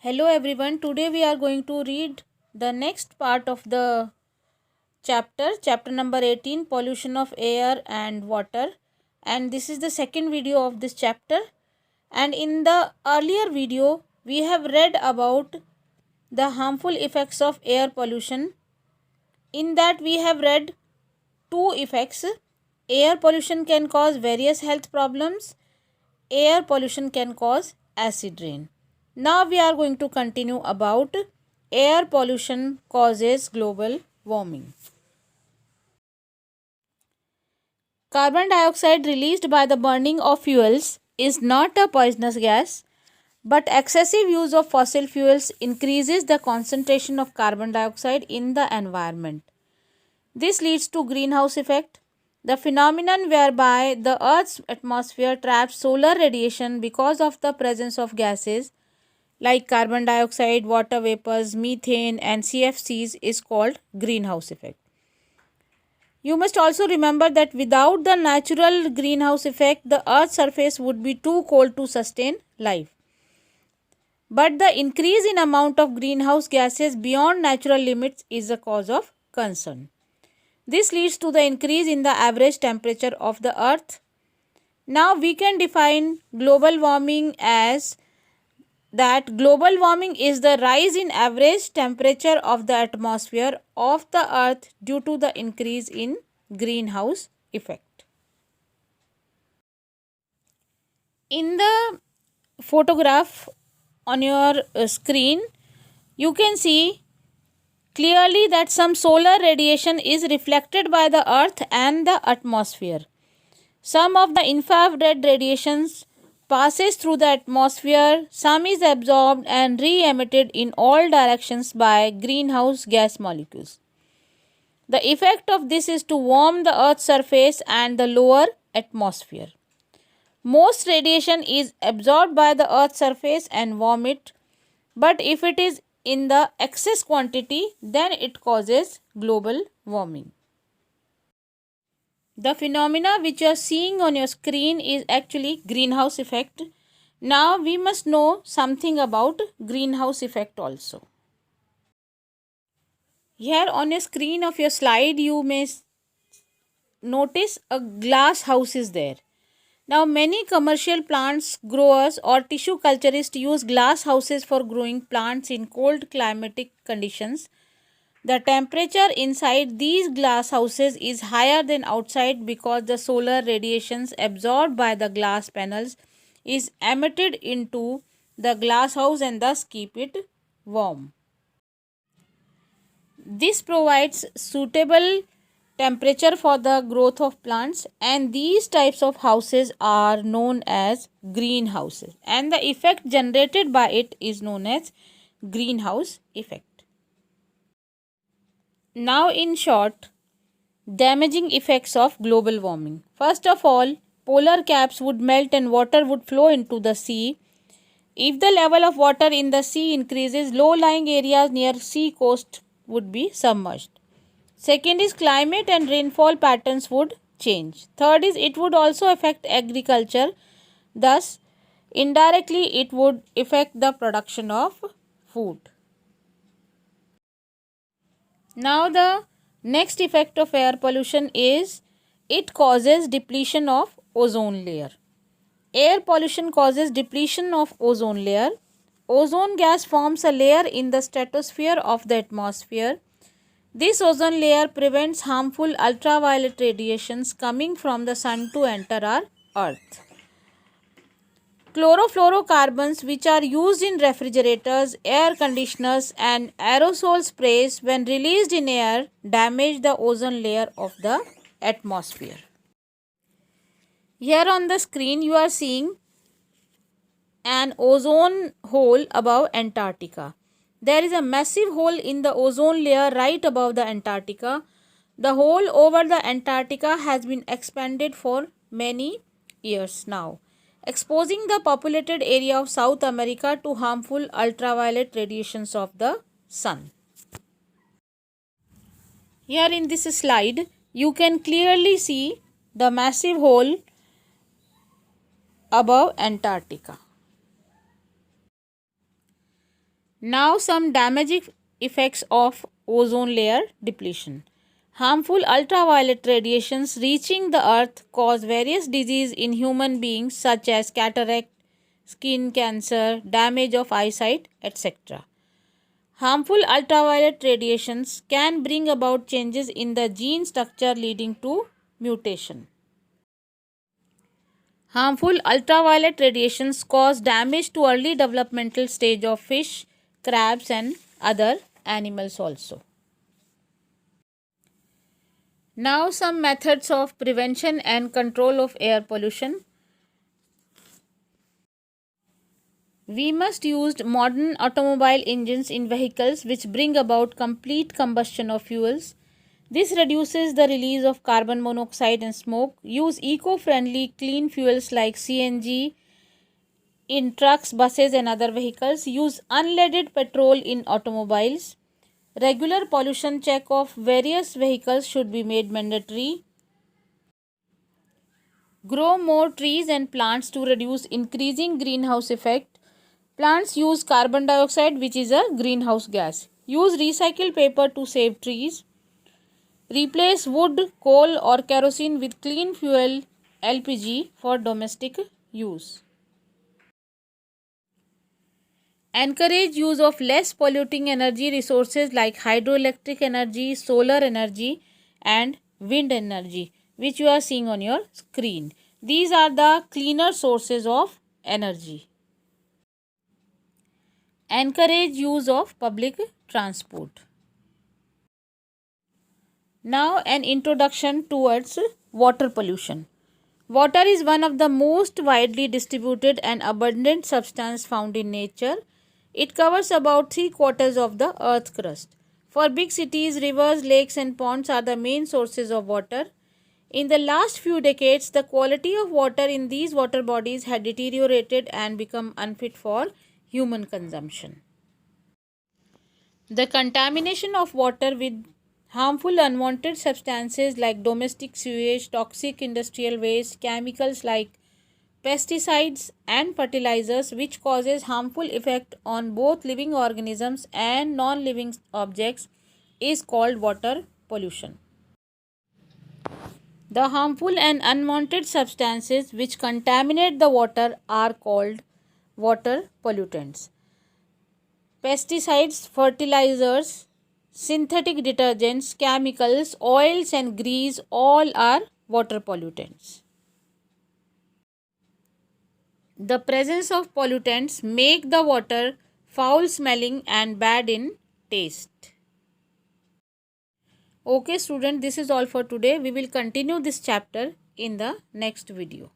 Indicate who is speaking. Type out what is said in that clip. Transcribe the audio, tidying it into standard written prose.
Speaker 1: Hello everyone. Today we are going to read the next part of the chapter number 18, pollution of air and water. And this is the second video of this chapter. And in the earlier video, we have read about the harmful effects of air pollution. In that, we have read two effects. Air pollution can cause various health problems. Air pollution can cause acid rain. Now we are going to continue about air pollution causes global warming. Carbon dioxide released by the burning of fuels is not a poisonous gas, but excessive use of fossil fuels increases the concentration of carbon dioxide in the environment. This leads to greenhouse effect, the phenomenon whereby the Earth's atmosphere traps solar radiation because of the presence of gases like carbon dioxide, water vapors, methane, and CFCs is called greenhouse effect. You must also remember that without the natural greenhouse effect, the Earth's surface would be too cold to sustain life. But the increase in amount of greenhouse gases beyond natural limits is a cause of concern. This leads to the increase in the average temperature of the Earth. Now we can define global warming as that global warming is the rise in average temperature of the atmosphere of the Earth due to the increase in greenhouse effect. In the photograph on your screen, you can see clearly that some solar radiation is reflected by the Earth and the atmosphere. Some of the infrared radiations passes through the atmosphere, some is absorbed and re-emitted in all directions by greenhouse gas molecules. The effect of this is to warm the Earth's surface and the lower atmosphere. Most radiation is absorbed by the Earth's surface and warm it, but if it is in the excess quantity, then it causes global warming. The phenomena which you are seeing on your screen is actually greenhouse effect. Now we must know something about greenhouse effect also. Here on your screen of your slide you may notice a glass house is there. Now many commercial plants growers or tissue culturists use glass houses for growing plants in cold climatic conditions. The temperature inside these glass houses is higher than outside because the solar radiations absorbed by the glass panels is emitted into the glass house and thus keep it warm. This provides suitable temperature for the growth of plants, and these types of houses are known as greenhouses, and the effect generated by it is known as greenhouse effect. Now in short, damaging effects of global warming. First of all, polar caps would melt and water would flow into the sea. If the level of water in the sea increases, low-lying areas near sea coast would be submerged. Second is climate and rainfall patterns would change. Third is it would also affect agriculture. Thus, indirectly it would affect the production of food. Now the next effect of air pollution is it causes depletion of ozone layer. Air pollution causes depletion of ozone layer. Ozone gas forms a layer in the stratosphere of the atmosphere. This ozone layer prevents harmful ultraviolet radiations coming from the sun to enter our earth. Chlorofluorocarbons, which are used in refrigerators, air conditioners and aerosol sprays, when released in air, damage the ozone layer of the atmosphere. Here on the screen you are seeing an ozone hole above Antarctica. There is a massive hole in the ozone layer right above the Antarctica. The hole over the Antarctica has been expanded for many years now, exposing the populated area of South America to harmful ultraviolet radiations of the sun. Here in this slide, you can clearly see the massive hole above Antarctica. Now some damaging effects of ozone layer depletion. Harmful ultraviolet radiations reaching the earth cause various diseases in human beings such as cataract, skin cancer, damage of eyesight, etc. Harmful ultraviolet radiations can bring about changes in the gene structure leading to mutation. Harmful ultraviolet radiations cause damage to early developmental stage of fish, crabs and other animals also. Now some methods of prevention and control of air pollution. We must use modern automobile engines in vehicles which bring about complete combustion of fuels. This reduces the release of carbon monoxide and smoke. Use eco-friendly clean fuels like CNG in trucks, buses and other vehicles. Use unleaded petrol in automobiles. Regular pollution check of various vehicles should be made mandatory. Grow more trees and plants to reduce increasing greenhouse effect. Plants use carbon dioxide, which is a greenhouse gas. Use recycled paper to save trees. Replace wood, coal or kerosene with clean fuel LPG for domestic use. Encourage use of less polluting energy resources like hydroelectric energy, solar energy and wind energy, which you are seeing on your screen. These are the cleaner sources of energy. Encourage use of public transport. Now an introduction towards water pollution. Water is one of the most widely distributed and abundant substance found in nature. It covers about 3/4 of the earth's crust. For big cities, rivers, lakes and ponds are the main sources of water. In the last few decades, the quality of water in these water bodies had deteriorated and become unfit for human consumption. The contamination of water with harmful unwanted substances like domestic sewage, toxic industrial waste, chemicals like pesticides and fertilizers which causes harmful effect on both living organisms and non-living objects is called water pollution. The harmful and unwanted substances which contaminate the water are called water pollutants. Pesticides, fertilizers, synthetic detergents, chemicals, oils and grease all are water pollutants. The presence of pollutants make the water foul smelling and bad in taste. Okay student, this is all for today. We will continue this chapter in the next video.